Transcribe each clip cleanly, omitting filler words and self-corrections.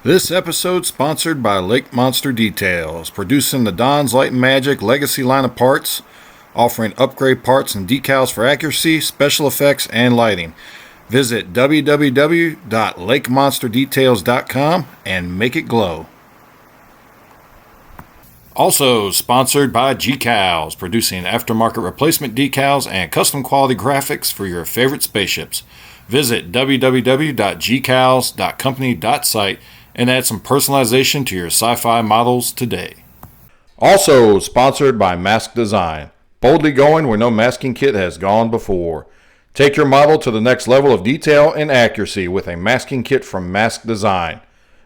This episode sponsored by Lake Monster Details, producing the Don's Light and Magic Legacy line of parts, offering upgrade parts and decals for accuracy, special effects, and lighting. Visit www.lakemonsterdetails.com and make it glow. Also sponsored by GCals, producing aftermarket replacement decals and custom quality graphics for your favorite spaceships. Visit www.gcals.company.site and add some personalization to your sci-fi models today. Also sponsored by Mask Design, boldly going where no masking kit has gone before. Take your model to the next level of detail and accuracy with a masking kit from Mask Design.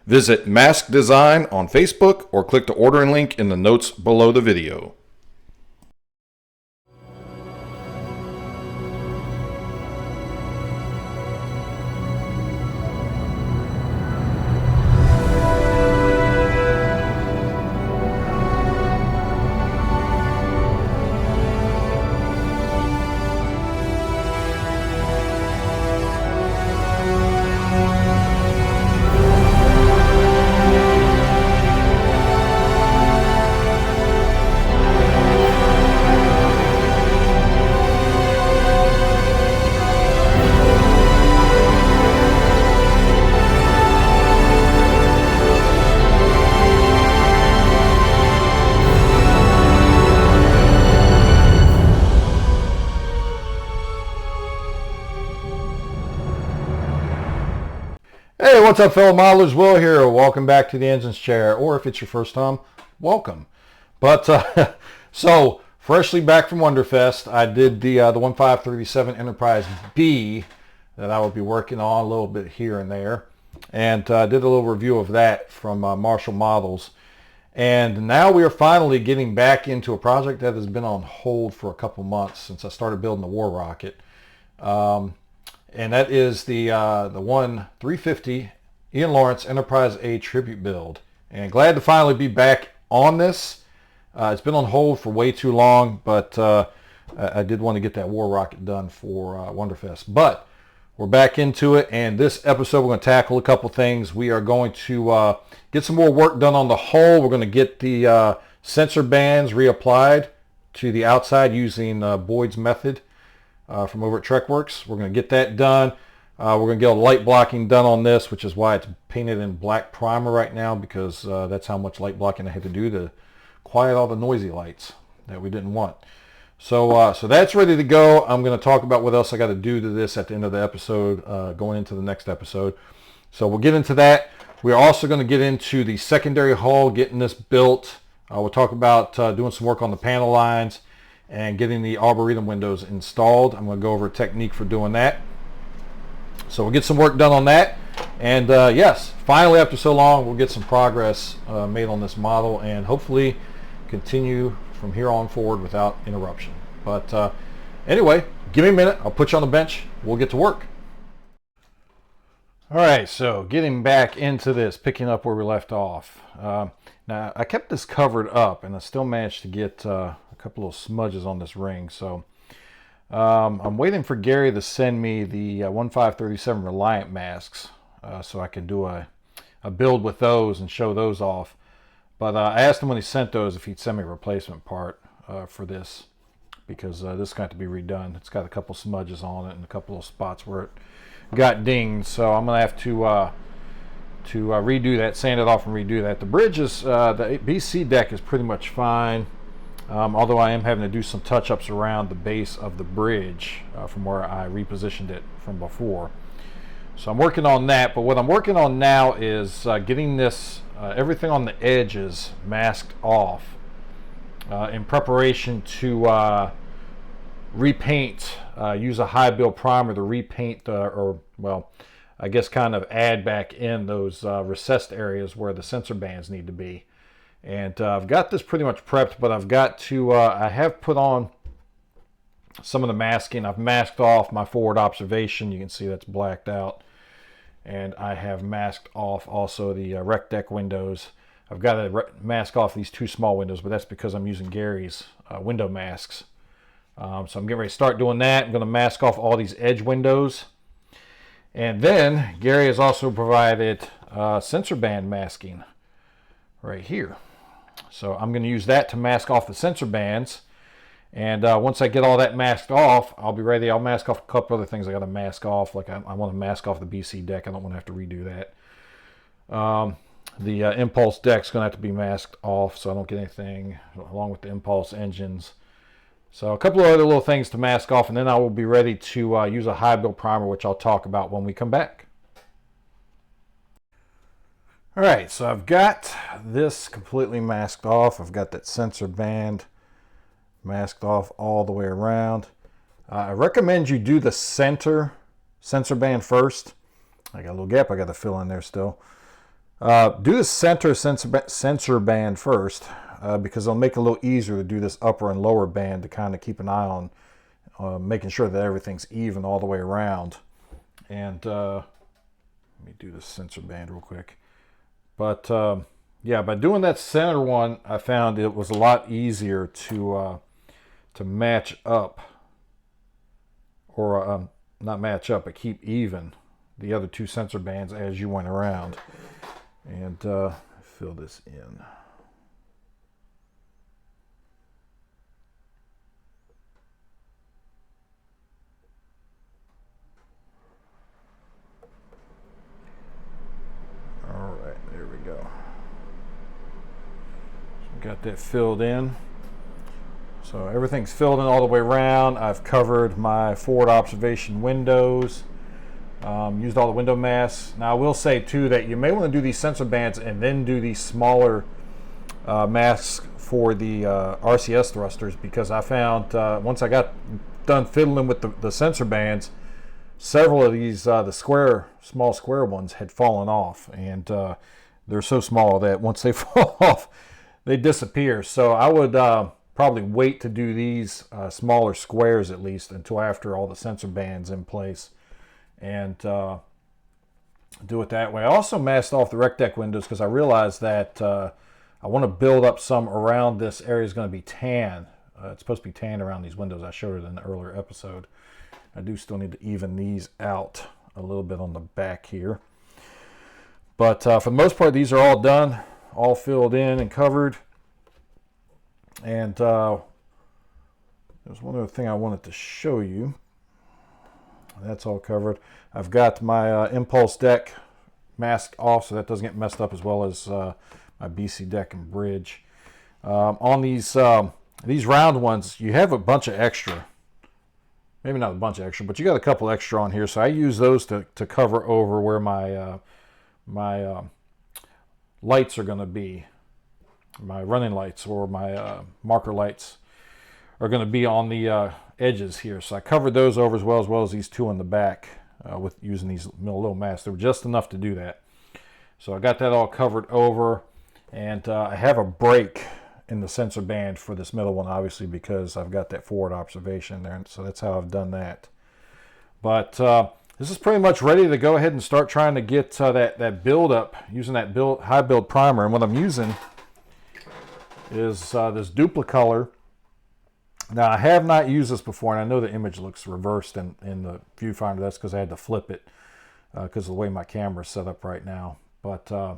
Visit Mask Design on Facebook or click the ordering link in the notes below the video. Hey, what's up, fellow modelers? Will here. Welcome back to the Engine's Chair, or if it's your first time, welcome. But so freshly back from Wonderfest, I did the 1537 Enterprise B that I will be working on a little bit here and there, and did a little review of that from Marshall Models. And now we are finally getting back into a project that has been on hold for a couple months since I started building the War Rocket. And that is the 350 Ian Lawrence Enterprise A tribute build. And glad to finally be back on this. It's been on hold for way too long, but I did want to get that War Rocket done for Wonderfest. But we're back into it, and this episode we're going to tackle a couple things. We are going to get some more work done on the hull. We're going to get the sensor bands reapplied to the outside using Boyd's method. From over at TrekWorks. We're going to get that done. We're going to get a light blocking done on this, which is why it's painted in black primer right now, because that's how much light blocking I had to do to quiet all the noisy lights that we didn't want. So that's ready to go. I'm going to talk about what else I got to do to this at the end of the episode, going into the next episode. So we'll get into that. We're also going to get into the secondary hull, getting this built. We'll talk about doing some work on the panel lines and getting the Arboretum windows installed. I'm going to go over a technique for doing that. So we'll get some work done on that. And yes, finally after so long, we'll get some progress made on this model and hopefully continue from here on forward without interruption. But anyway, give me a minute. I'll put you on the bench. We'll get to work. All right, so getting back into this, picking up where we left off. Now, I kept this covered up, and I still managed to get a couple of smudges on this ring. So I'm waiting for Gary to send me the 1537 Reliant masks so I can do a build with those and show those off. But I asked him when he sent those if he'd send me a replacement part for this, because this got to be redone. It's got a couple smudges on it and a couple of spots where it got dinged. So I'm going to have to redo that, sand it off and redo that. The bridge is, the BC deck is pretty much fine. Although I am having to do some touch-ups around the base of the bridge from where I repositioned it from before. So I'm working on that, but what I'm working on now is getting this, everything on the edges masked off in preparation to repaint, use a high build primer to repaint, or well, I guess kind of add back in those recessed areas where the sensor bands need to be. And I've got this pretty much prepped, but I've got to, I have put on some of the masking. I've masked off my forward observation. You can see that's blacked out. And I have masked off also the rec deck windows. I've got to mask off these two small windows, but that's because I'm using Gary's window masks. So I'm getting ready to start doing that. I'm going to mask off all these edge windows. And then Gary has also provided sensor band masking right here. So I'm going to use that to mask off the sensor bands. And once I get all that masked off, I'll be ready. I'll mask off a couple other things I got to mask off. Like I want to mask off the BC deck. I don't want to have to redo that. The impulse deck's going to have to be masked off so I don't get anything, along with the impulse engines. So a couple of other little things to mask off, and then I will be ready to use a high build primer, which I'll talk about when we come back. All right, so I've got this completely masked off. I've got that sensor band masked off all the way around. I recommend you do the sensor band first. I got a little gap I got to fill in there still. Do the sensor band first because it'll make it a little easier to do this upper and lower band to kind of keep an eye on making sure that everything's even all the way around. And let me do the sensor band real quick. But yeah, by doing that center one, I found it was a lot easier to match up, or not match up, but keep even the other two sensor bands as you went around. And fill this in. All right, there we go. So got that filled in. So everything's filled in all the way around. I've covered my forward observation windows. Used all the window masks. Now I will say too that you may want to do these sensor bands and then do these smaller masks for the RCS thrusters, because I found once I got done fiddling with the sensor bands, several of these the small square ones had fallen off, and they're so small that once they fall off they disappear. So I would probably wait to do these smaller squares at least until after all the sensor bands in place, and do it that way. I also masked off the rec deck windows because I realized that I want to build up some around this area. Is going to be tan. It's supposed to be tan around these windows. I showed it in the earlier episode. I do still need to even these out a little bit on the back here. But for the most part, these are all done, all filled in and covered. And there's one other thing I wanted to show you. That's all covered. I've got my impulse deck masked off so that doesn't get messed up, as well as my BC deck and bridge. On these round ones, you have a bunch of extra. Maybe not a bunch of extra, but you got a couple extra on here. So I use those to cover over where my lights are going to be. My running lights or my marker lights are going to be on the edges here. So I covered those over as well as these two in the back with using these little masks. They were just enough to do that. So I got that all covered over, and I have a break in the sensor band for this middle one, obviously, because I've got that forward observation there. So that's how I've done that. But this is pretty much ready to go ahead and start trying to get that build up using that high build primer. And what I'm using is this Duplicolor. Now, I have not used this before, and I know the image looks reversed in the viewfinder. That's because I had to flip it because of the way my camera is set up right now. But I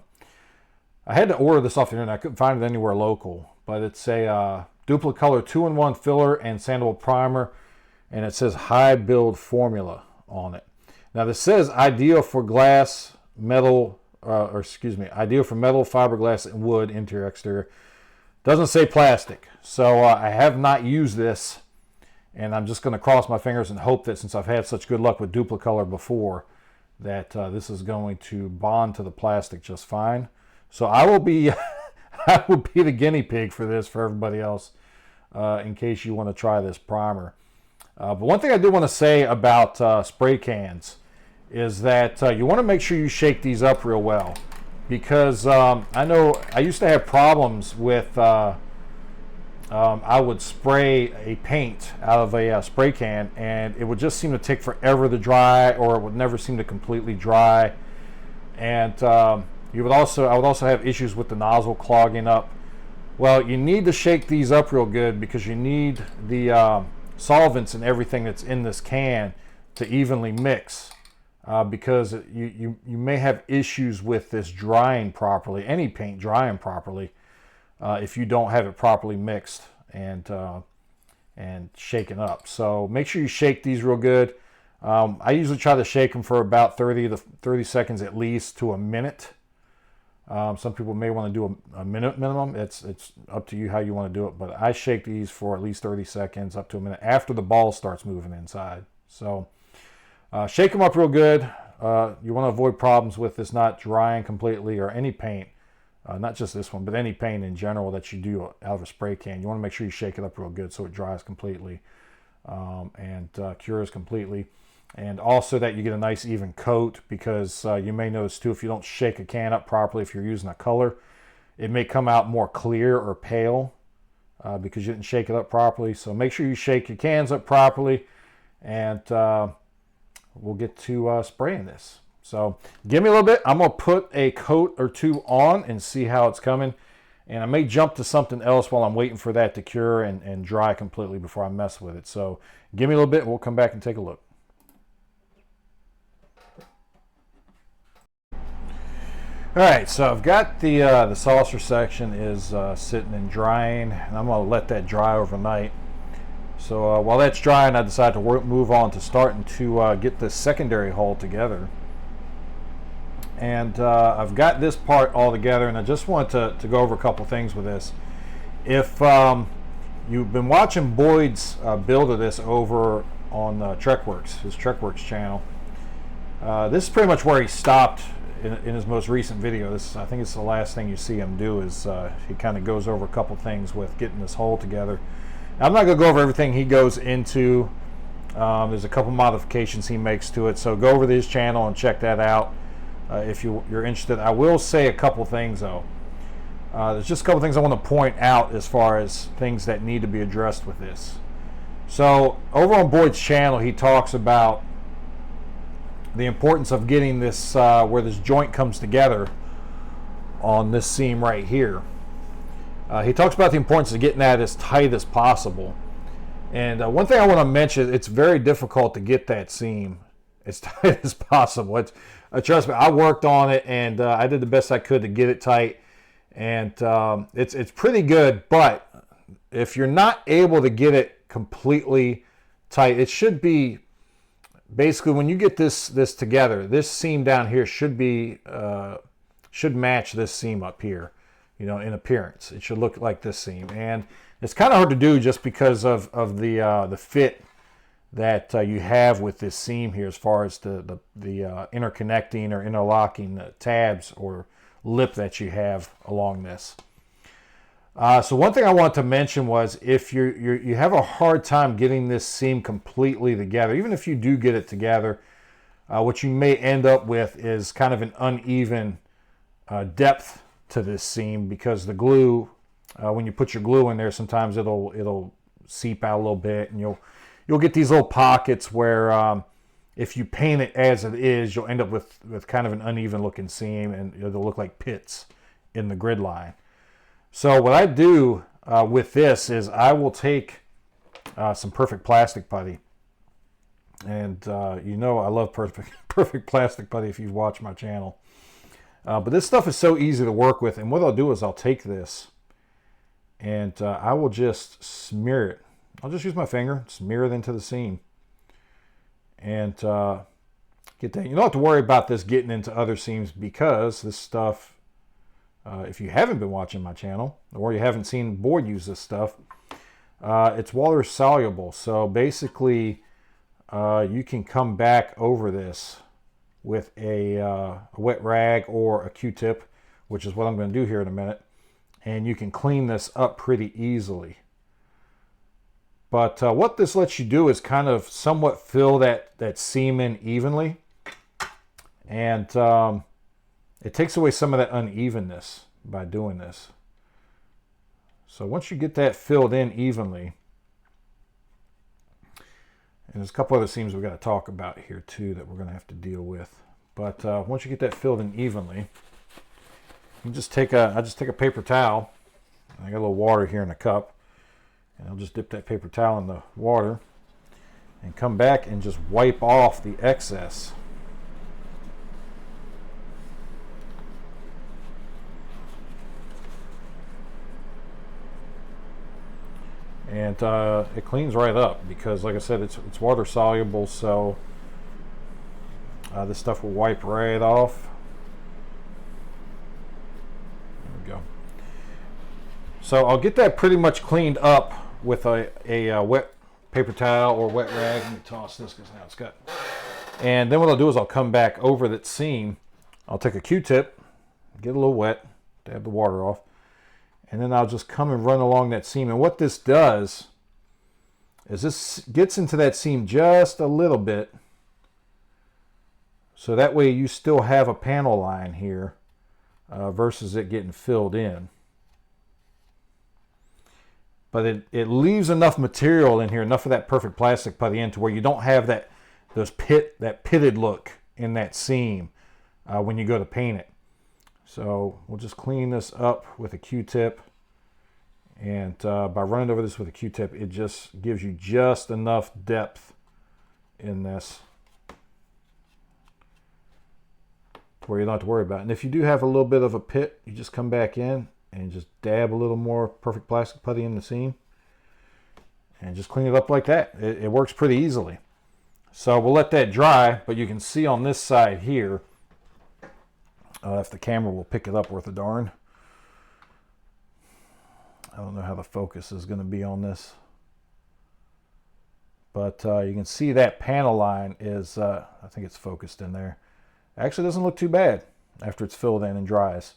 had to order this off the internet. I couldn't find it anywhere local. But it's a Duplicolor 2-in-1 filler and sandable primer, and it says high build formula on it. Now, this says ideal for glass, metal, ideal for metal, fiberglass, and wood, interior, exterior. Doesn't say plastic. So I have not used this, and I'm just going to cross my fingers and hope that, since I've had such good luck with Duplicolor before, that this is going to bond to the plastic just fine. So I will be I will be the guinea pig for this for everybody else, in case you want to try this primer. But one thing I do want to say about spray cans is that you want to make sure you shake these up real well, because I know I used to have problems with I would spray a paint out of a spray can, and it would just seem to take forever to dry, or it would never seem to completely dry. And I would also have issues with the nozzle clogging up. Well, you need to shake these up real good, because you need the solvents and everything that's in this can to evenly mix because you may have issues with this drying properly, any paint drying properly, if you don't have it properly mixed and shaken up. So make sure you shake these real good. I usually try to shake them for about 30 seconds at least to a minute. Some people may want to do a minute minimum. It's up to you how you want to do it, but I shake these for at least 30 seconds up to a minute after the ball starts moving inside. So shake them up real good. You want to avoid problems with this not drying completely, or any paint, not just this one, but any paint in general that you do out of a spray can. You want to make sure you shake it up real good so it dries completely and cures completely. And also that you get a nice even coat, because you may notice too, if you don't shake a can up properly, if you're using a color, it may come out more clear or pale because you didn't shake it up properly. So make sure you shake your cans up properly, and we'll get to spraying this. So give me a little bit. I'm going to put a coat or two on and see how it's coming. And I may jump to something else while I'm waiting for that to cure and dry completely before I mess with it. So give me a little bit and we'll come back and take a look. All right, so I've got the saucer section is sitting and drying, and I'm going to let that dry overnight. So while that's drying, I decided to move on to starting to get the secondary hull together. And I've got this part all together, and I just wanted to go over a couple things with this. If you've been watching Boyd's build of this over on TrekWorks, his TrekWorks channel, this is pretty much where he stopped in his most recent video. I think it's the last thing you see him do, is he kind of goes over a couple things with getting this hull together. Now, I'm not going to go over everything he goes into. There's a couple modifications he makes to it, so go over to his channel and check that out if you're interested. I will say a couple things though. There's just a couple things I want to point out as far as things that need to be addressed with this. So over on Boyd's channel, he talks about the importance of getting this where this joint comes together on this seam right here. He talks about the importance of getting that as tight as possible. And one thing I want to mention, it's very difficult to get that seam as tight as possible. Trust me, I worked on it, and I did the best I could to get it tight. And it's pretty good, but if you're not able to get it completely tight, it should be, basically, when you get this together, this seam down here should match this seam up here, in appearance. It should look like this seam, and it's kind of hard to do just because of the fit that you have with this seam here, as far as the interconnecting or interlocking tabs or lip that you have along this. So one thing I wanted to mention was, if you have a hard time getting this seam completely together, even if you do get it together, what you may end up with is kind of an uneven depth to this seam, because the glue, when you put your glue in there, sometimes it'll seep out a little bit, and you'll get these little pockets where if you paint it as it is, you'll end up with kind of an uneven looking seam, and it'll look like pits in the grid line. So what I do with this is I will take some perfect plastic putty, and I love perfect plastic putty if you've watched my channel. But this stuff is so easy to work with, and what I'll do is I'll take this and I will just smear it. I'll just use my finger, smear it into the seam, and get that. You don't have to worry about this getting into other seams, because this stuff, if you haven't been watching my channel, or you haven't seen Boyd use this stuff, it's water soluble. So basically, you can come back over this with a wet rag or a Q-tip, which is what I'm going to do here in a minute, and you can clean this up pretty easily. But what this lets you do is kind of somewhat fill that seam in evenly, and it takes away some of that unevenness by doing this. So once you get that filled in evenly, and there's a couple other seams we've got to talk about here too that we're going to have to deal with. But once you get that filled in evenly, you just take I just take a paper towel. I got a little water here in a cup, and I'll just dip that paper towel in the water and come back and just wipe off the excess and it cleans right up because, like I said, it's water soluble, so this stuff will wipe right off. There we go. So I'll get that pretty much cleaned up with a wet paper towel or wet rag. Let me toss this because now it's got. And then what I'll do is I'll come back over that seam. I'll take a Q-tip, get a little wet, dab the water off, and then I'll just come and run along that seam. And what this does is this gets into that seam just a little bit, so that way you still have a panel line here versus it getting filled in. But it leaves enough material in here, enough of that perfect plastic by the end to where you don't have that pitted look in that seam when you go to paint it. So we'll just clean this up with a Q-tip, and by running over this with a Q-tip, it just gives you just enough depth in this where you don't have to worry about it. And if you do have a little bit of a pit, you just come back in and just dab a little more perfect plastic putty in the seam and just clean it up like that. It works pretty easily. So we'll let that dry, but you can see on this side here, if the camera will pick it up worth a darn. I don't know how the focus is going to be on this, but you can see that panel line is, I think it's focused in there. Actually doesn't look too bad after it's filled in and dries.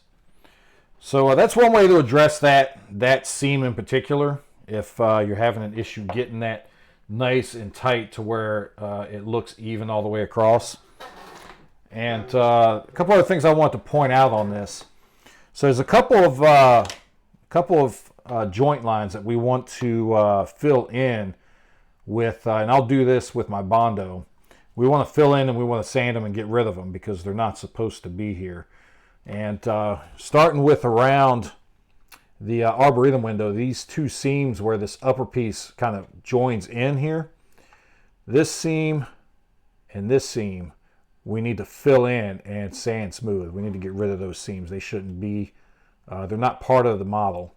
So that's one way to address that seam in particular. If you're having an issue getting that nice and tight to where it looks even all the way across. And a couple other things I want to point out on this. So there's a couple of joint lines that we want to fill in with, and I'll do this with my Bondo. We want to fill in and we want to sand them and get rid of them because they're not supposed to be here. And starting with around the Arboretum window, these two seams where this upper piece kind of joins in here, this seam and this seam, we need to fill in and sand smooth. We need to get rid of those seams. They shouldn't be, they're not part of the model,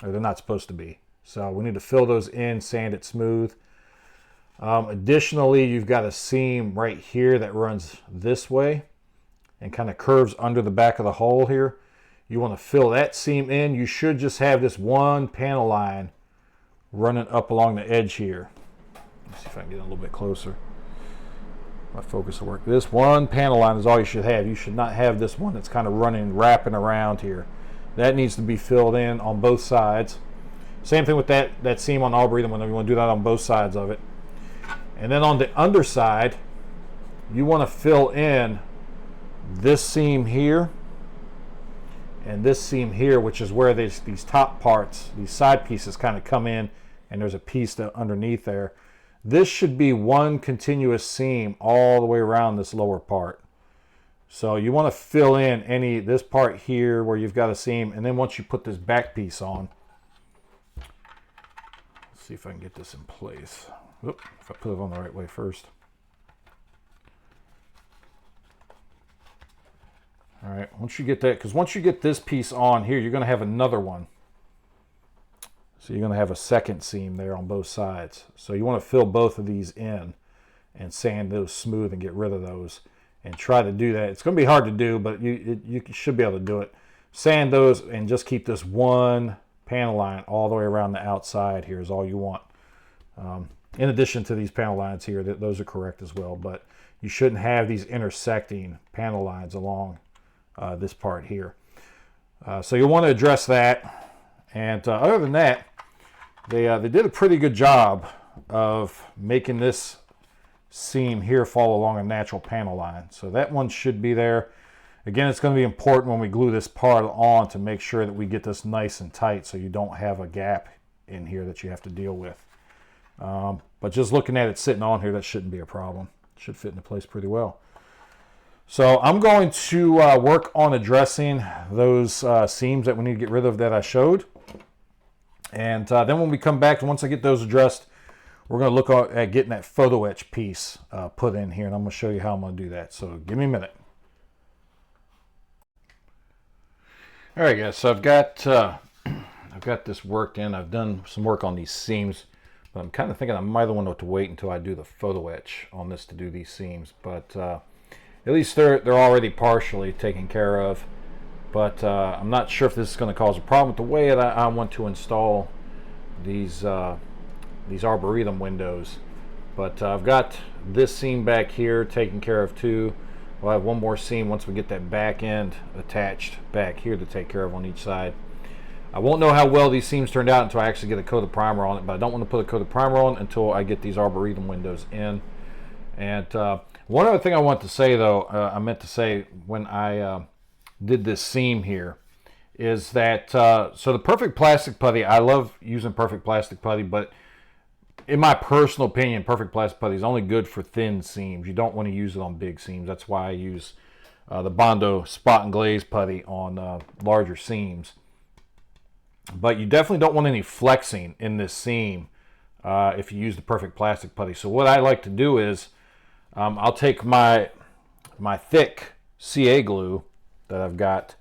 or they're not supposed to be. So we need to fill those in, sand it smooth. Additionally, you've got a seam right here that runs this way and kind of curves under the back of the hole here. You want to fill that seam in. You should just have this one panel line running up along the edge here. Let's see if I can get a little bit closer. My focus will work. This one panel line is all you should have. You should not have this one that's kind of running, wrapping around here. That needs to be filled in on both sides. Same thing with that seam on Arboretum window. You want to do that on both sides of it. And then on the underside, you want to fill in this seam here and this seam here, which is where these top parts, these side pieces kind of come in, and there's a piece underneath there. This should be one continuous seam all the way around this lower part. So you want to fill in this part here where you've got a seam, and then once you put this back piece on, let's see if I can get this in place. Oop, if I put it on the right way first. All right, once you get that, because once you get this piece on here, you're going to have another one. So you're going to have a second seam there on both sides. So you want to fill both of these in and sand those smooth and get rid of those. And try to do that. It's going to be hard to do, but you should be able to do it. Sand those and just keep this one panel line all the way around the outside here is all you want. In addition to these panel lines here, those are correct as well, but you shouldn't have these intersecting panel lines along this part here. So you'll want to address that. And other than that, they did a pretty good job of making this seam here fall along a natural panel line. So that one should be there. Again, it's going to be important when we glue this part on to make sure that we get this nice and tight so you don't have a gap in here that you have to deal with. But just looking at it sitting on here, that shouldn't be a problem. It should fit into place pretty well. So I'm going to work on addressing those seams that we need to get rid of that I showed. And then when we come back, once I get those addressed, we're going to look at getting that photo etch piece put in here, and I'm going to show you how I'm going to do that. So give me a minute. All right, guys. So I've I've got this worked in. I've done some work on these seams, but I'm kind of thinking I might want to wait until I do the photo etch on this to do these seams. But at least they're already partially taken care of. But I'm not sure if this is going to cause a problem with the way that I want to install these Arboretum windows. But I've got this seam back here taken care of too. We'll have one more seam once we get that back end attached back here to take care of on each side. I won't know how well these seams turned out until I actually get a coat of primer on it, but I don't want to put a coat of primer on until I get these Arboretum windows in. And one other thing I want to say though, I meant to say when I did this seam here, is that so the perfect plastic putty, I love using perfect plastic putty, but in my personal opinion, perfect plastic putty is only good for thin seams. You don't want to use it on big seams. That's why I use the Bondo spot and glaze putty on larger seams. But you definitely don't want any flexing in this seam if you use the perfect plastic putty. So what I like to do is I'll take my thick CA glue that I've got,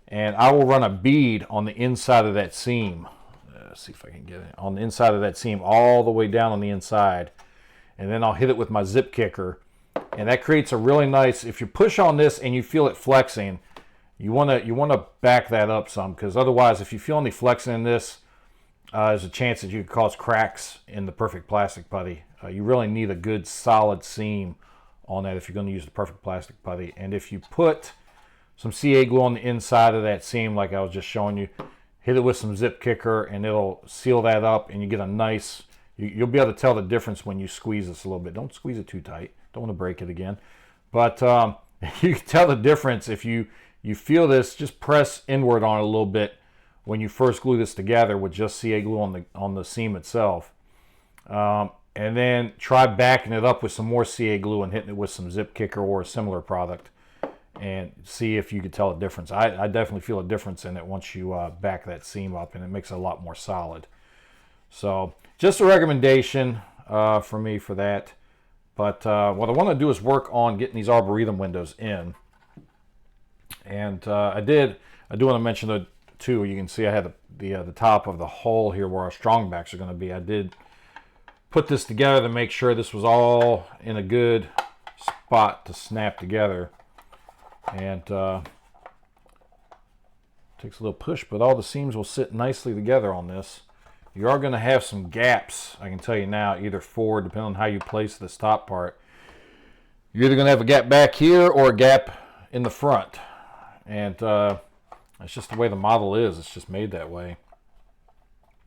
and I will run a bead on the inside of that seam. Let's see if I can get it on the inside of that seam all the way down on the inside, and then I'll hit it with my zip kicker, and that creates a really nice, if you push on this and you feel it flexing, you want to back that up some, because otherwise if you feel any flexing in this, there's a chance that you could cause cracks in the perfect plastic putty. You really need a good solid seam on that if you're going to use the perfect plastic putty. And if you put some CA glue on the inside of that seam like I was just showing you, hit it with some zip kicker and it'll seal that up, and you get a nice, you'll be able to tell the difference when you squeeze this a little bit. Don't squeeze it too tight. Don't want to break it again. But you can tell the difference if you feel this. Just press inward on it a little bit when you first glue this together with just CA glue on the seam itself. And then try backing it up with some more CA glue and hitting it with some zip kicker or a similar product, and see if you can tell a difference. I definitely feel a difference in it once you back that seam up, and it makes it a lot more solid. So just a recommendation for me for that. But what I want to do is work on getting these Arboretum windows in. And I do want to mention that too. You can see I had the top of the hole here where our strong backs are going to be. I did put this together to make sure this was all in a good spot to snap together. And takes a little push, but all the seams will sit nicely together on this. You are going to have some gaps, I can tell you now, either forward, depending on how you place this top part. You're either going to have a gap back here or a gap in the front. And that's just the way the model is. It's just made that way.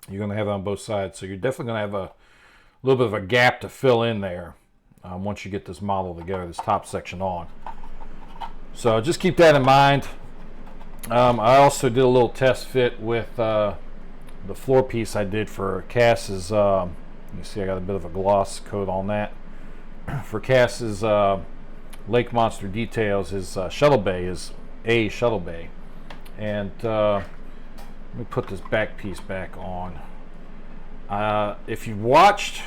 You're going to have it on both sides. So you're definitely going to have a little bit of a gap to fill in there once you get this model together, this top section on. So just keep that in mind. I also did a little test fit with the floor piece I did for Cass's. You see I got a bit of a gloss coat on that. For Cass's Lake Monster Details, his shuttle bay is a shuttle bay. And let me put this back piece back on. If you've watched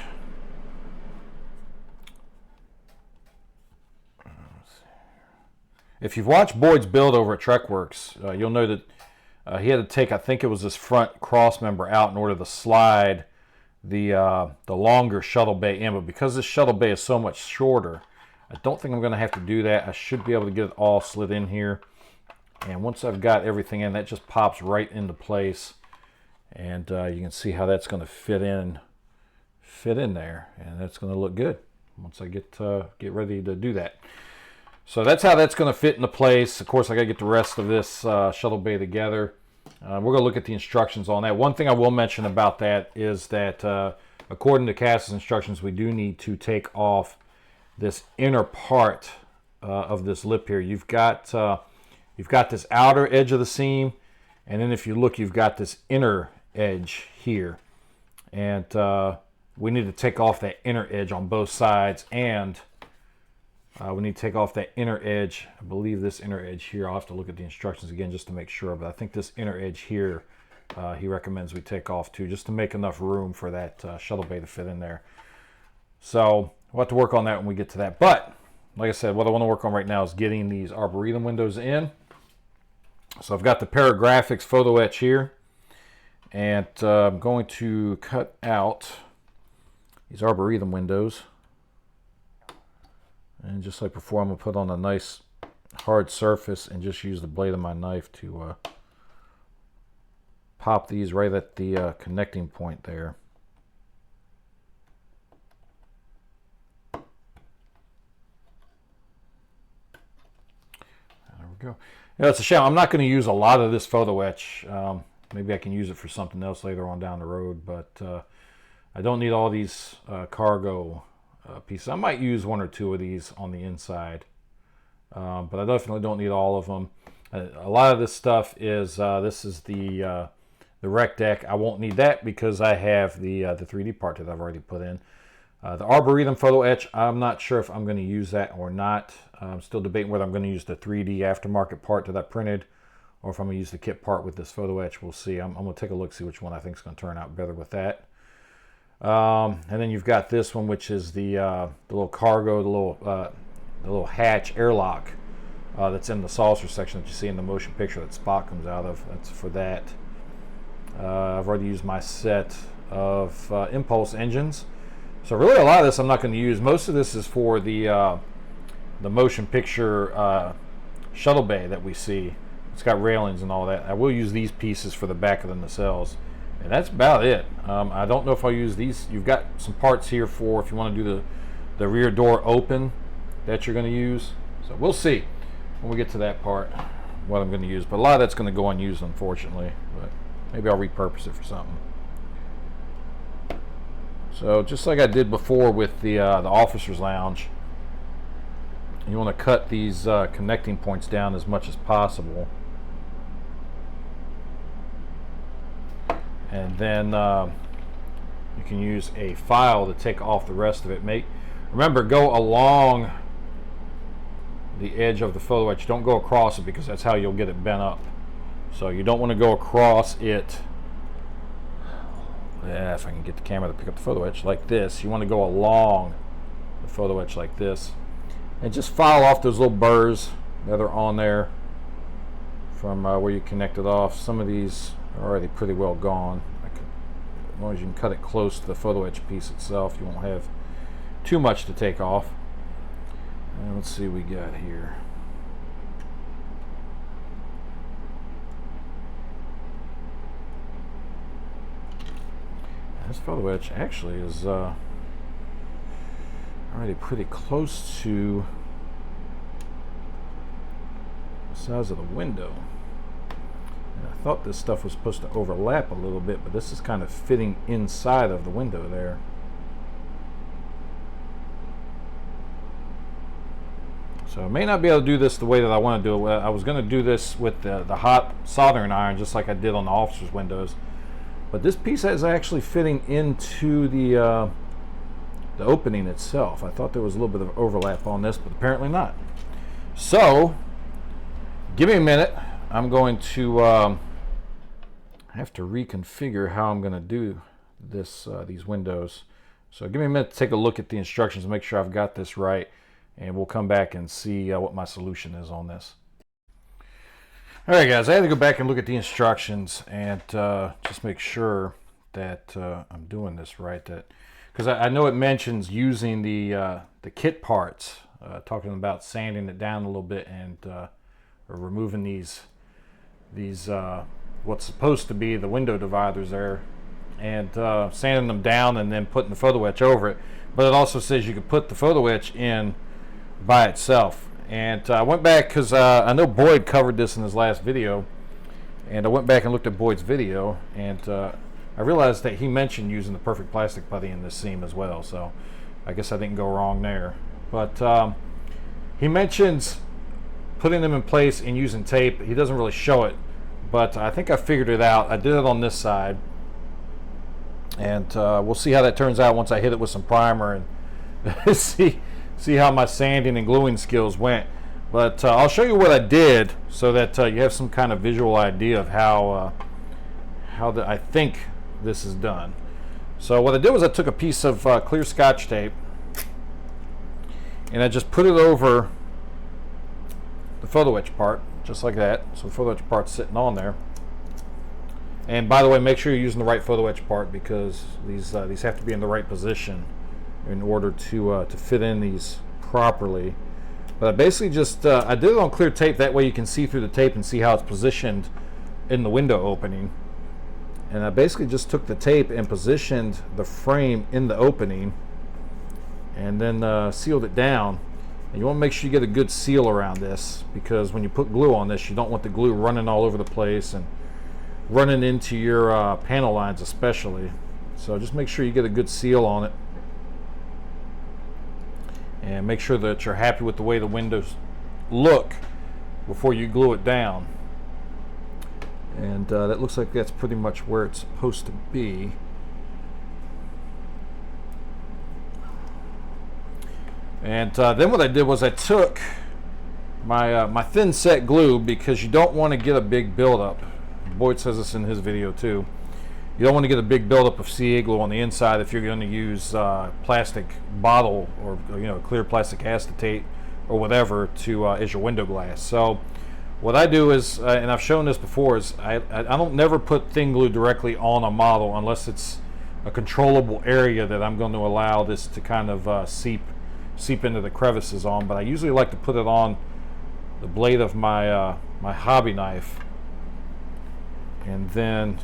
Boyd's build over at Trekworks, you'll know that he had to take, I think it was this front cross member out in order to slide the longer shuttle bay in. But because this shuttle bay is so much shorter, I don't think I'm going to have to do that. I should be able to get it all slid in here. And once I've got everything in, that just pops right into place. And you can see how that's going to fit in there. And that's going to look good once I get ready to do that. So that's how that's going to fit into place. Of course, I got to get the rest of this shuttle bay together. We're going to look at the instructions on that. One thing I will mention about that is that according to Cass's instructions, we do need to take off this inner part of this lip here. You've got this outer edge of the seam, and then if you look, you've got this inner edge here. And we need to take off that inner edge on both sides, and we need to take off that inner edge. I believe this inner edge here, I'll have to look at the instructions again just to make sure, but I think this inner edge here, he recommends we take off too, just to make enough room for that shuttle bay to fit in there. So we'll have to work on that when we get to that. But like I said, what I want to work on right now is getting these Arboretum windows in. So I've got the Paragraphics photo etch here, And I'm going to cut out these Arboretum windows. And just like before, I'm going to put on a nice hard surface and just use the blade of my knife to pop these right at the connecting point there. There we go. Yeah, it's a shame. I'm not going to use a lot of this photo etch. Maybe I can use it for something else later on down the road, but I don't need all these cargo pieces. I might use one or two of these on the inside, but I definitely don't need all of them. A lot of this stuff is, this is the rec deck. I won't need that because I have the 3D part that I've already put in. The Arboretum photo etch, I'm not sure if I'm going to use that or not. I'm still debating whether I'm going to use the 3D aftermarket part that I printed or if I'm going to use the kit part with this photo etch. We'll see. I'm going to take a look, see which one I think is going to turn out better with that. And then you've got this one, which is the little cargo, the little hatch airlock that's in the saucer section that you see in the motion picture that Spock comes out of. That's for that. I've already used my set of impulse engines. So really a lot of this I'm not going to use. Most of this is for the motion picture shuttle bay that we see. It's got railings and all that. I will use these pieces for the back of the nacelles. And that's about it. I don't know if I'll use these. You've got some parts here for if you want to do the rear door open that you're going to use. So we'll see when we get to that part what I'm going to use. But a lot of that's going to go unused, unfortunately. But maybe I'll repurpose it for something. So just like I did before with the officer's lounge, you want to cut these connecting points down as much as possible. And then you can use a file to take off the rest of it. Remember, go along the edge of the photo etch. Don't go across it because that's how you'll get it bent up. So you don't want to go across it. Yeah, if I can get the camera to pick up the photo etch like this. You want to go along the photo etch like this. And just file off those little burrs that are on there from where you connect it off. Some of these are already pretty well gone. As long as you can cut it close to the photo etch piece itself, you won't have too much to take off. And let's see what we got here. This photo etch actually is already pretty close to the size of the window. And I thought this stuff was supposed to overlap a little bit, but this is kind of fitting inside of the window there. So I may not be able to do this the way that I want to do it. I was going to do this with the hot soldering iron, just like I did on the officer's windows. But this piece is actually fitting into the opening itself. I thought there was a little bit of overlap on this, but apparently not. So, give me a minute. I'm going to have to reconfigure how I'm going to do this these windows. So give me a minute to take a look at the instructions and make sure I've got this right, and we'll come back and see what my solution is on this. Alright guys, I had to go back and look at the instructions and just make sure that I'm doing this right. Because I know it mentions using the kit parts, talking about sanding it down a little bit and or removing these what's supposed to be the window dividers there, and sanding them down and then putting the photo etch over it. But it also says you could put the photo etch in by itself. And I went back because I know Boyd covered this in his last video, and I went back and looked at Boyd's video, and I realized that he mentioned using the perfect plastic putty in this seam as well, so I guess I didn't go wrong there. But he mentions putting them in place and using tape. He doesn't really show it, but I think I figured it out. I did it on this side, and we'll see how that turns out once I hit it with some primer and see how my sanding and gluing skills went. But I'll show you what I did so that you have some kind of visual idea of how I think this is done. So what I did was I took a piece of clear Scotch tape and I just put it over the photo etch part, just like that. So the photo etch part's sitting on there. And by the way, make sure you're using the right photo etch part, because these have to be in the right position in order to fit in these properly. But I basically just I did it on clear tape, that way you can see through the tape and see how it's positioned in the window opening. And I basically just took the tape and positioned the frame in the opening, and then sealed it down. And you want to make sure you get a good seal around this, because when you put glue on this, you don't want the glue running all over the place and running into your panel lines especially. So just make sure you get a good seal on it, and make sure that you're happy with the way the windows look before you glue it down. And that looks like that's pretty much where it's supposed to be. And then what I did was I took my my thin set glue, because you don't want to get a big buildup. Boyd says this in his video too. You don't want to get a big buildup of CA glue on the inside if you're going to use plastic bottle, or clear plastic acetate or whatever to as your window glass. So what I do is, and I've shown this before, is I don't never put thin glue directly on a model unless it's a controllable area that I'm going to allow this to kind of seep into the crevices on. But I usually like to put it on the blade of my my hobby knife, and then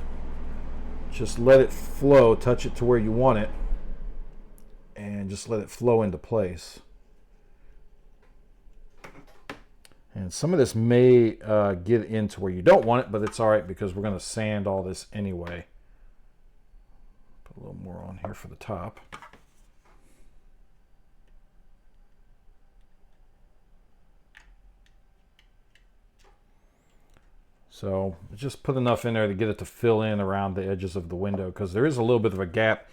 just let it flow, touch it to where you want it, and just let it flow into place. And some of this may get into where you don't want it, but it's all right, because we're going to sand all this anyway. Put a little more on here for the top. So just put enough in there to get it to fill in around the edges of the window, because there is a little bit of a gap.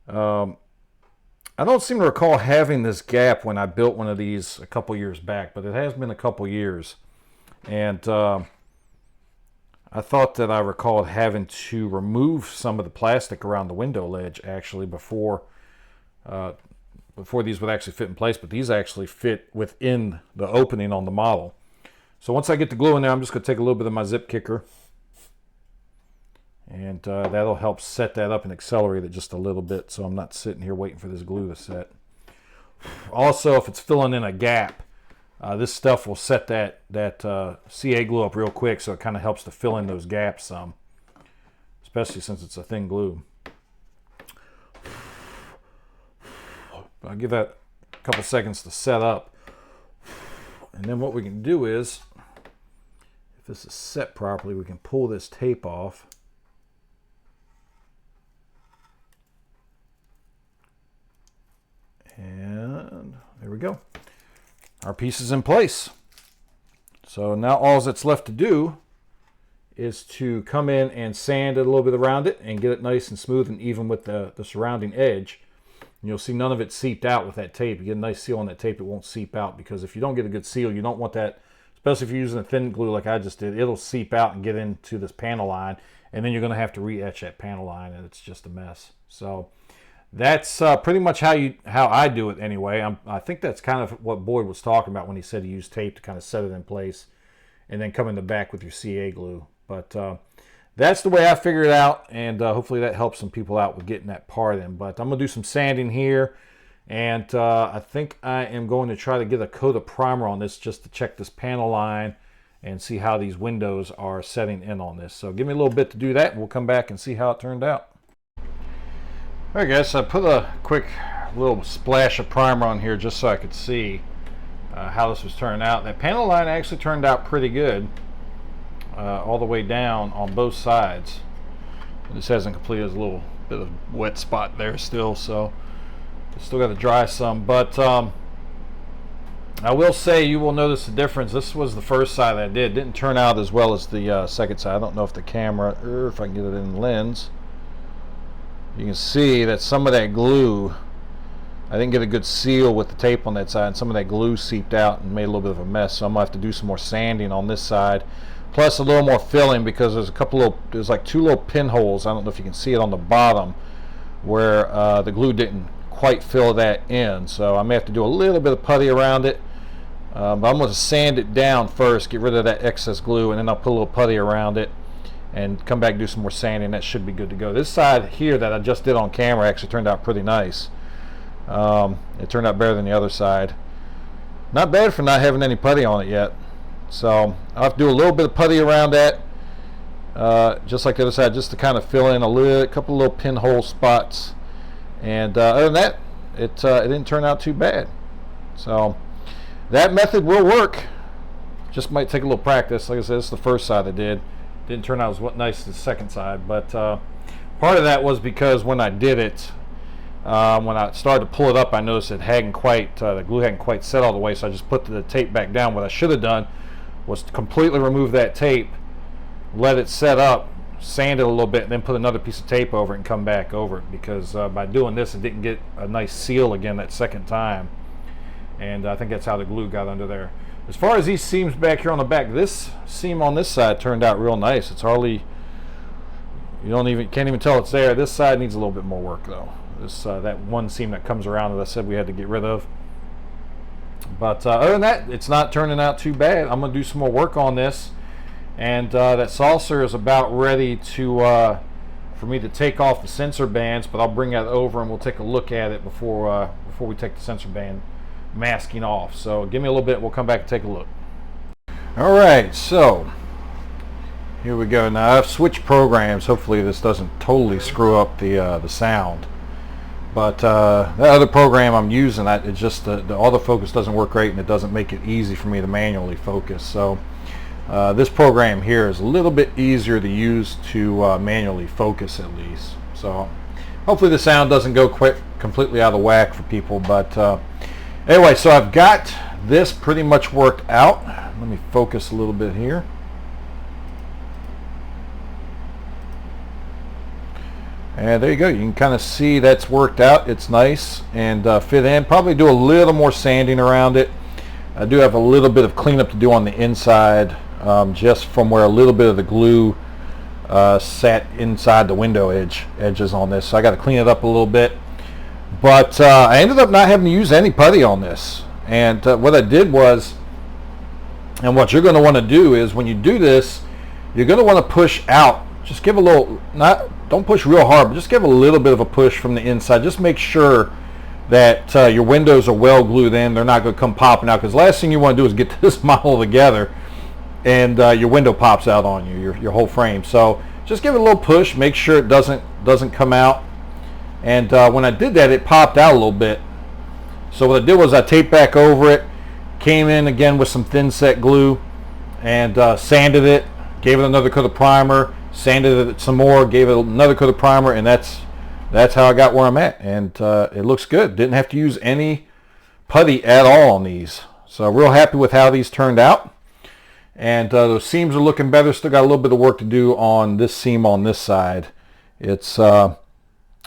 I don't seem to recall having this gap when I built one of these a couple years back, but it has been a couple years. And I thought that I recalled having to remove some of the plastic around the window ledge actually before these would actually fit in place, but these actually fit within the opening on the model. So once I get the glue in there, I'm just going to take a little bit of my zip kicker, and that'll help set that up and accelerate it just a little bit, so I'm not sitting here waiting for this glue to set. Also, if it's filling in a gap, this stuff will set that CA glue up real quick, so it kind of helps to fill in those gaps some, especially since it's a thin glue. I'll give that a couple seconds to set up. And then what we can do is, if this is set properly, we can pull this tape off. And there we go. Our piece is in place. So now all that's left to do is to come in and sand it a little bit around it and get it nice and smooth and even with the surrounding edge. And you'll see none of it seeped out with that tape. You get a nice seal on that tape, it won't seep out, because if you don't get a good seal, you don't want that, especially if you're using a thin glue like I just did, it'll seep out and get into this panel line, and then you're going to have to re-etch that panel line, and it's just a mess. So that's pretty much how I do it anyway. I think that's kind of what Boyd was talking about when he said he used tape to kind of set it in place and then come in the back with your CA glue. But that's the way I figured it out, and hopefully that helps some people out with getting that part in. But I'm going to do some sanding here, and I think I am going to try to get a coat of primer on this just to check this panel line and see how these windows are setting in on this. So give me a little bit to do that, and we'll come back and see how it turned out. All right, guys, so I put a quick little splash of primer on here just so I could see how this was turning out. That panel line actually turned out pretty good. All the way down on both sides. This hasn't completed. There's a little bit of wet spot there still, so it's still got to dry some. But I will say you will notice the difference. This was the first side that I did. It didn't turn out as well as the second side. I don't know if the camera, or if I can get it in the lens. You can see that some of that glue, I didn't get a good seal with the tape on that side, and some of that glue seeped out and made a little bit of a mess. So I'm going to have to do some more sanding on this side. Plus a little more filling, because there's like two little pinholes, I don't know if you can see it on the bottom, where the glue didn't quite fill that in. So I may have to do a little bit of putty around it. But I'm going to sand it down first, get rid of that excess glue, and then I'll put a little putty around it. and come back and do some more sanding. That should be good to go. This side here that I just did on camera actually turned out pretty nice. It turned out better than the other side. Not bad for not having any putty on it yet. So I'll have to do a little bit of putty around that, just like the other side, just to kind of fill in a couple of little pinhole spots. And other than that, it didn't turn out too bad. So that method will work. Just might take a little practice. Like I said, this is the first side I did. Didn't turn out as nice as the second side, but part of that was because when I did it, when I started to pull it up, I noticed it hadn't quite, the glue hadn't quite set all the way, so I just put the tape back down. What I should have done was to completely remove that tape, let it set up, sand it a little bit, and then put another piece of tape over it and come back over it, because by doing this, it didn't get a nice seal again that second time, and I think that's how the glue got under there. As far as these seams back here on the back, this seam on this side turned out real nice. It's hardly, can't even tell it's there. This side needs a little bit more work though. This that one seam that comes around that I said we had to get rid of. But other than that, it's not turning out too bad. I'm gonna do some more work on this, and that saucer is about ready to for me to take off the sensor bands. But I'll bring that over and we'll take a look at it before we take the sensor band masking off. So give me a little bit, we'll come back and take a look. All right, so here we go. Now I've switched programs. Hopefully this doesn't totally screw up the sound, but that other program I'm using, it's just the autofocus doesn't work great, and it doesn't make it easy for me to manually focus. So this program here is a little bit easier to use to manually focus, at least. So hopefully the sound doesn't go quite completely out of whack for people. But anyway, so I've got this pretty much worked out. Let me focus a little bit here. And there you go. You can kind of see that's worked out. It's nice and fit in. Probably do a little more sanding around it. I do have a little bit of cleanup to do on the inside, just from where a little bit of the glue sat inside the window edges on this. So I got to clean it up a little bit. But I ended up not having to use any putty on this. And what I did was, and what you're going to want to do is, when you do this, you're going to want to push out. Just give a little, don't push real hard, but just give a little bit of a push from the inside. Just make sure that your windows are well glued in. They're not going to come popping out, because the last thing you want to do is get this model together and your window pops out on you, your whole frame. So just give it a little push. Make sure it doesn't come out. And when I did that, it popped out a little bit. So what I did was I taped back over it, came in again with some thin set glue, and sanded it, gave it another coat of primer, sanded it some more, gave it another coat of primer, and that's how I got where I'm at. And it looks good. Didn't have to use any putty at all on these. So real happy with how these turned out. And those seams are looking better. Still got a little bit of work to do on this seam on this side. It's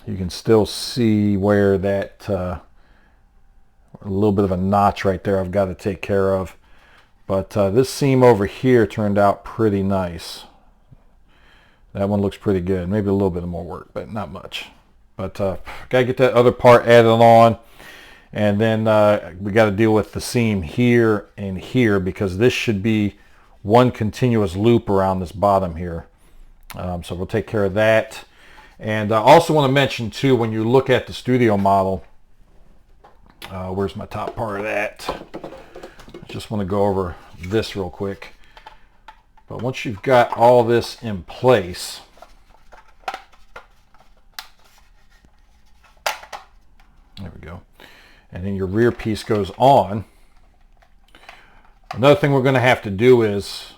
you can still see where that a little bit of a notch right there I've got to take care of. But this seam over here turned out pretty nice. That one looks pretty good. Maybe a little bit more work, but not much. But gotta get that other part added on, and then we got to deal with the seam here and here, because this should be one continuous loop around this bottom here. So we'll take care of that. And I also want to mention too, when you look at the studio model, where's my top part of that? I just want to go over this real quick. But once you've got all this in place, there we go, and then your rear piece goes on. Another thing we're going to have to do is,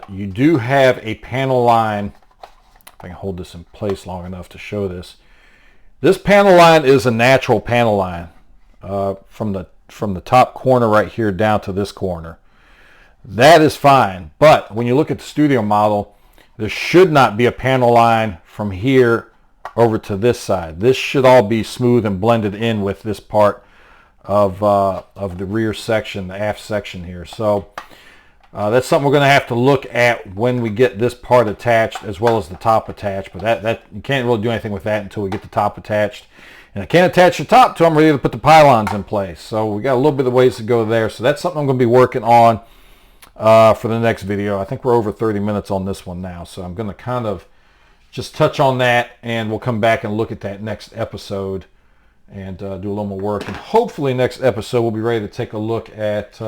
you do have a panel line. If I can hold this in place long enough to show this. This panel line is a natural panel line, from the top corner right here down to this corner. That is fine, but when you look at the studio model, there should not be a panel line from here over to this side. This should all be smooth and blended in with this part of the rear section, the aft section here. So that's something we're going to have to look at when we get this part attached, as well as the top attached. But that you can't really do anything with that until we get the top attached. And I can't attach the top till I'm ready to put the pylons in place. So we got a little bit of ways to go there. So that's something I'm going to be working on for the next video. I think we're over 30 minutes on this one now, so I'm going to kind of just touch on that, and we'll come back and look at that next episode and do a little more work. And hopefully next episode we'll be ready to take a look at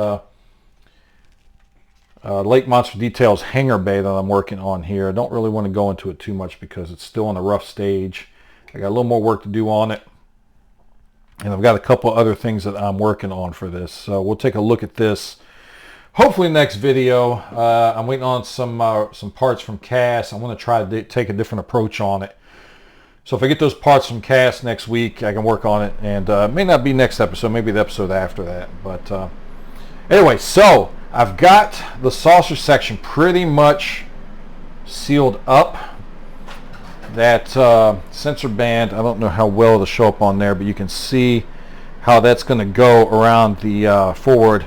Lake Monster Details Hangar Bay that I'm working on here. I don't really want to go into it too much because it's still in a rough stage. I got a little more work to do on it, and I've got a couple other things that I'm working on for this. So we'll take a look at this hopefully next video. I'm waiting on some parts from Cass. I want to try to take a different approach on it. So if I get those parts from Cass next week, I can work on it, and it may not be next episode, maybe the episode after that. But anyway, so I've got the saucer section pretty much sealed up. That sensor band, I don't know how well it'll show up on there, but you can see how that's going to go around the forward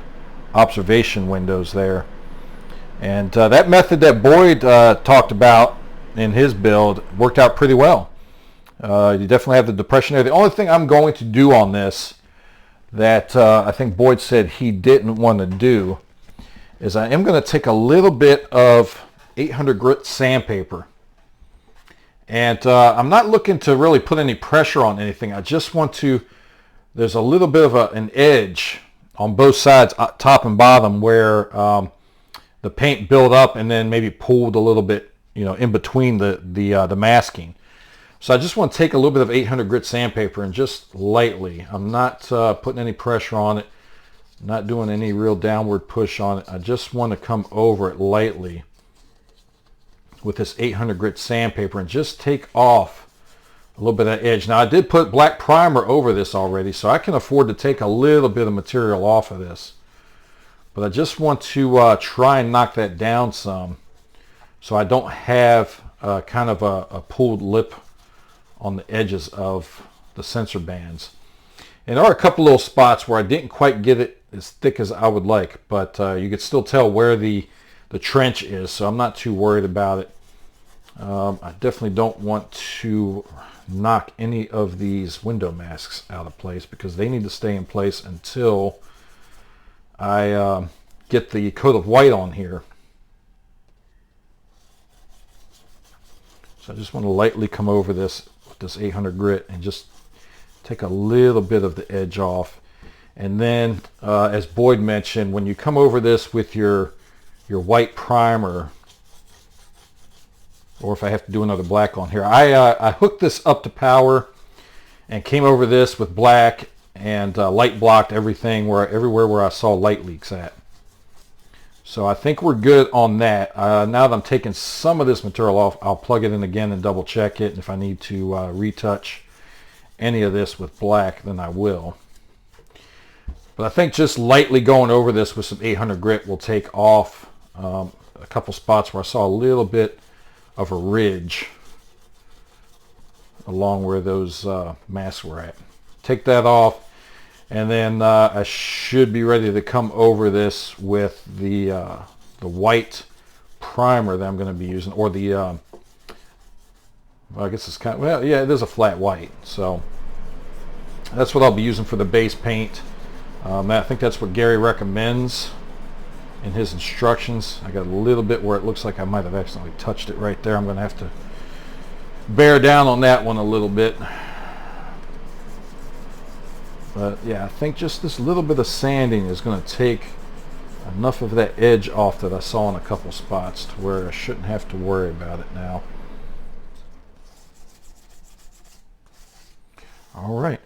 observation windows there. And that method that Boyd talked about in his build worked out pretty well. You definitely have the depression there. The only thing I'm going to do on this that I think Boyd said he didn't want to do is I am going to take a little bit of 800 grit sandpaper. And I'm not looking to really put any pressure on anything. I just want to, there's a little bit of an edge on both sides, top and bottom, where the paint built up and then maybe pooled a little bit, you know, in between the masking. So I just want to take a little bit of 800 grit sandpaper and just lightly, I'm not putting any pressure on it, not doing any real downward push on it. I just want to come over it lightly with this 800 grit sandpaper and just take off a little bit of that edge. Now I did put black primer over this already, so I can afford to take a little bit of material off of this. But I just want to try and knock that down some so I don't have kind of a pulled lip on the edges of the sensor bands. And there are a couple little spots where I didn't quite get it as thick as I would like, but you could still tell where the trench is, so I'm not too worried about it. I definitely don't want to knock any of these window masks out of place because they need to stay in place until I get the coat of white on here. So I just want to lightly come over this with this 800 grit and just take a little bit of the edge off. And then as Boyd mentioned, when you come over this with your white primer, or if I have to do another black on here, I hooked this up to power and came over this with black and light blocked everything everywhere where I saw light leaks at. So I think we're good on that. Now that I'm taking some of this material off, I'll plug it in again and double check it. And if I need to retouch any of this with black, then I will. But I think just lightly going over this with some 800 grit will take off a couple spots where I saw a little bit of a ridge along where those masks were at. Take that off, and then I should be ready to come over this with the white primer that I'm going to be using, or the well, I guess it's kind of, well, yeah, it is a flat white, so that's what I'll be using for the base paint. I think that's what Gary recommends in his instructions. I got a little bit where it looks like I might have accidentally touched it right there. I'm going to have to bear down on that one a little bit. But yeah, I think just this little bit of sanding is going to take enough of that edge off that I saw in a couple spots to where I shouldn't have to worry about it now. All right.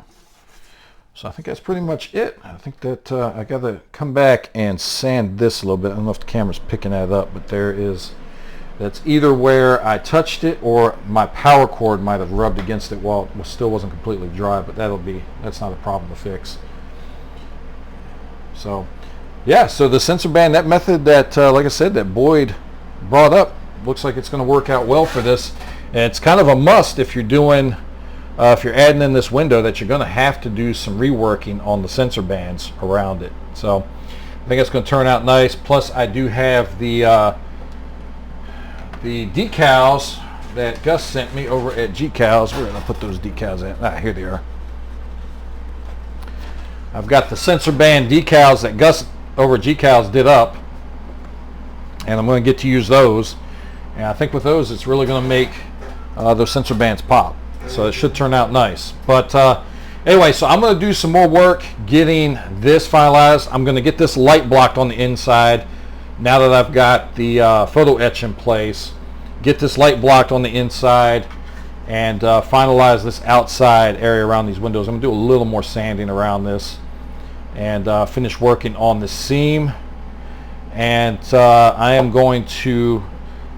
So I think that's pretty much it. I think that I got to come back and sand this a little bit. I don't know if the camera's picking that up, but that's either where I touched it or my power cord might have rubbed against it while it still wasn't completely dry, but that's not a problem to fix. So yeah, so the sensor band, that method that like I said, that Boyd brought up, looks like it's going to work out well for this. And it's kind of a must if you're doing if you're adding in this window, that you're going to have to do some reworking on the sensor bands around it. So I think it's going to turn out nice. Plus I do have the decals that Gus sent me over at G-Cals. Where did I put those decals at? Ah, here they are. I've got the sensor band decals that Gus over at G-Cals did up. and I'm going to get to use those. And I think with those, it's really going to make those sensor bands pop. So it should turn out nice. But anyway, so I'm going to do some more work getting this finalized. I'm going to get this light blocked on the inside now that I've got the photo etch in place. Get this light blocked on the inside and finalize this outside area around these windows. I'm going to do a little more sanding around this and finish working on the seam. And I am going to,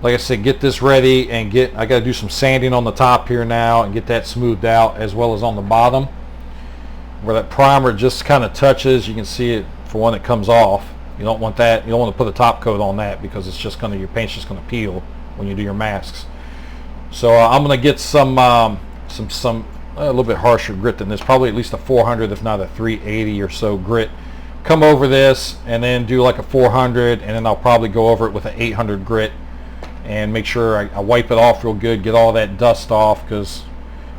like I said, get this ready and I got to do some sanding on the top here now and get that smoothed out, as well as on the bottom where that primer just kind of touches. You can see it for when it comes off. You don't want that. You don't want to put a top coat on that because it's just going to, your paint's just going to peel when you do your masks. So I'm going to get some a little bit harsher grit than this, probably at least a 400, if not a 380 or so grit. Come over this and then do like a 400, and then I'll probably go over it with an 800 grit and make sure I wipe it off real good, get all that dust off, because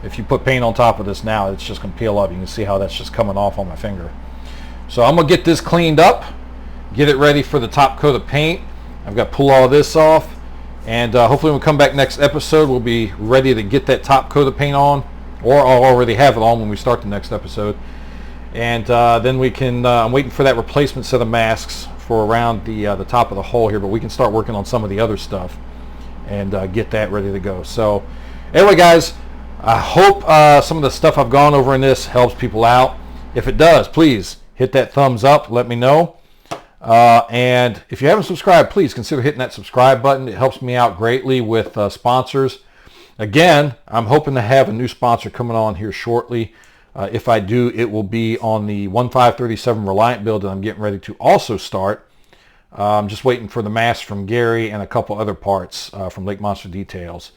if you put paint on top of this now, it's just going to peel up. You can see how that's just coming off on my finger. So I'm going to get this cleaned up, get it ready for the top coat of paint. I've got to pull all this off, and hopefully when we come back next episode, we'll be ready to get that top coat of paint on, or I'll already have it on when we start the next episode. And then we can, I'm waiting for that replacement set of masks for around the top of the hole here, but we can start working on some of the other stuff and get that ready to go. So anyway, guys, I hope some of the stuff I've gone over in this helps people out. If it does, please hit that thumbs up, let me know. And if you haven't subscribed, please consider hitting that subscribe button. It helps me out greatly with sponsors. Again, I'm hoping to have a new sponsor coming on here shortly. If I do, it will be on the 1537 Reliant build that I'm getting ready to also start. I'm just waiting for the mask from Gary and a couple other parts from Lake Monster Details.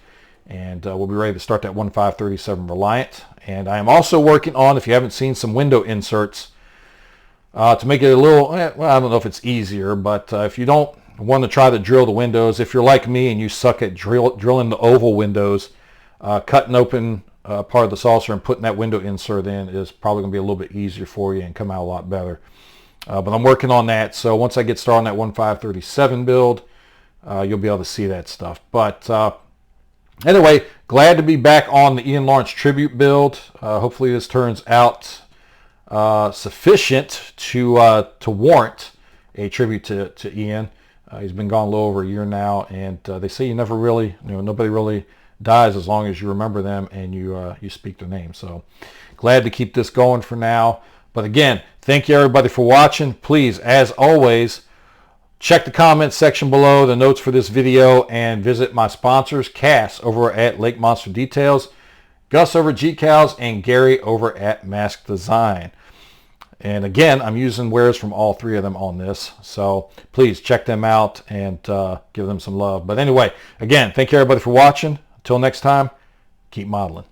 And we'll be ready to start that 1537 Reliant. And I am also working on, if you haven't seen, some window inserts to make it a little, well, I don't know if it's easier, but if you don't want to try to drill the windows, if you're like me and you suck at drilling the oval windows, cutting open part of the saucer and putting that window insert in is probably going to be a little bit easier for you and come out a lot better. But I'm working on that, so once I get started on that 1537 build, you'll be able to see that stuff. But anyway, glad to be back on the Ian Lawrence tribute build. Hopefully this turns out sufficient to warrant a tribute to Ian. He's been gone a little over a year now, and they say you never really, nobody really dies as long as you remember them and you speak their name. So glad to keep this going for now. But again, thank you everybody for watching. Please, as always, check the comments section below, the notes for this video, and visit my sponsors, Cass over at Lake Monster Details, Gus over at GCals, and Gary over at Mask Design. And again, I'm using wares from all three of them on this. So please check them out and give them some love. But anyway, again, thank you everybody for watching. Until next time, keep modeling.